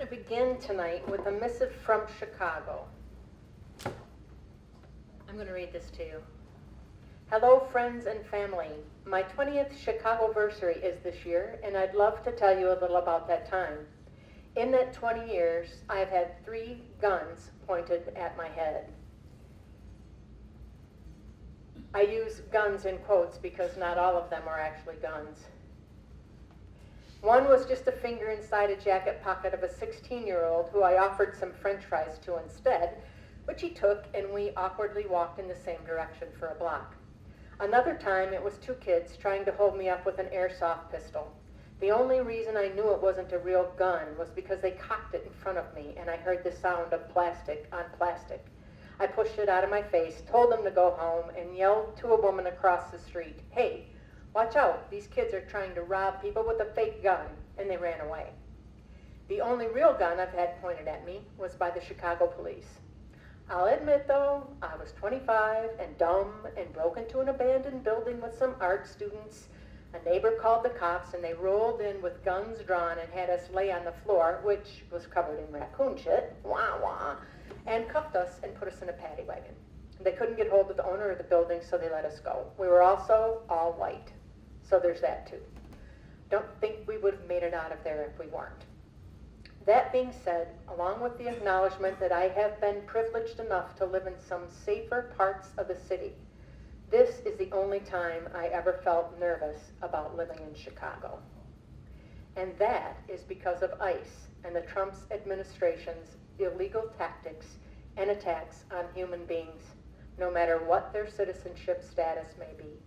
to begin tonight with a missive from Chicago. I'm going to read this to you. Hello, friends and family. My 20th Chicagoversary is this year, and I'd love to tell you a little about that time. In that 20 years, I've had 3 guns pointed at my head. I use guns in quotes because not all of them are actually guns. One was just a finger inside a jacket pocket of a 16-year-old who I offered some French fries to instead, which he took, and we awkwardly walked in the same direction for a block. Another time, it was 2 kids trying to hold me up with an airsoft pistol. The only reason I knew it wasn't a real gun was because they cocked it in front of me, and I heard the sound of plastic on plastic. I pushed it out of my face, told them to go home, and yelled to a woman across the street, "Hey, watch out, these kids are trying to rob people with a fake gun," and they ran away. The only real gun I've had pointed at me was by the Chicago police. I'll admit, though, I was 25 and dumb and broke into an abandoned building with some art students. A neighbor called the cops, and they rolled in with guns drawn and had us lay on the floor, which was covered in raccoon shit, wah wah, and cuffed us and put us in a paddy wagon. They couldn't get hold of the owner of the building, so they let us go. We were also all white, so there's that too. Don't think we would have made it out of there if we weren't. That being said, along with the acknowledgement that I have been privileged enough to live in some safer parts of the city, this is the only time I ever felt nervous about living in Chicago. And that is because of ICE and the Trump administration's illegal tactics and attacks on human beings, no matter what their citizenship status may be.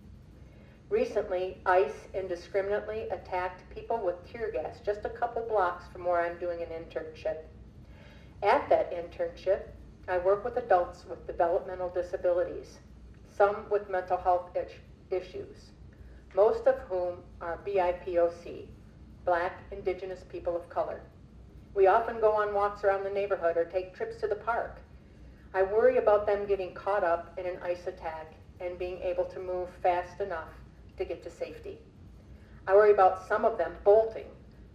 Recently, ICE indiscriminately attacked people with tear gas just a couple blocks from where I'm doing an internship. At that internship, I work with adults with developmental disabilities, some with mental health issues, most of whom are BIPOC, Black, Indigenous people of color. We often go on walks around the neighborhood or take trips to the park. I worry about them getting caught up in an ICE attack and being able to move fast enough to get to safety. I worry about some of them bolting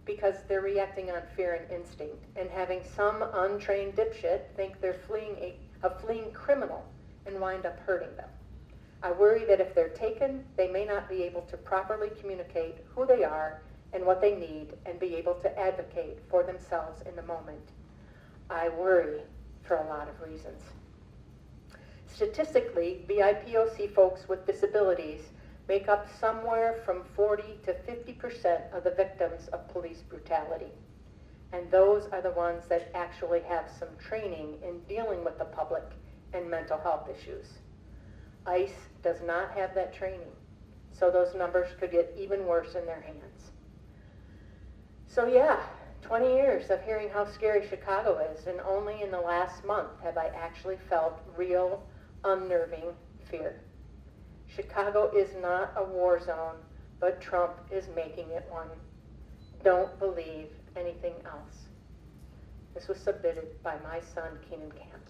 because they're reacting on fear and instinct, and having some untrained dipshit think they're fleeing a fleeing criminal and wind up hurting them. I worry that if they're taken, they may not be able to properly communicate who they are and what they need and be able to advocate for themselves in the moment. I worry for a lot of reasons. Statistically, BIPOC folks with disabilities make up somewhere from 40 to 50% of the victims of police brutality. And those are the ones that actually have some training in dealing with the public and mental health issues. ICE does not have that training, so those numbers could get even worse in their hands. So yeah, 20 years of hearing how scary Chicago is, and only in the last month have I actually felt real, unnerving fear. Chicago is not a war zone, but Trump is making it one. Don't believe anything else. This was submitted by my son, Keenan Camp.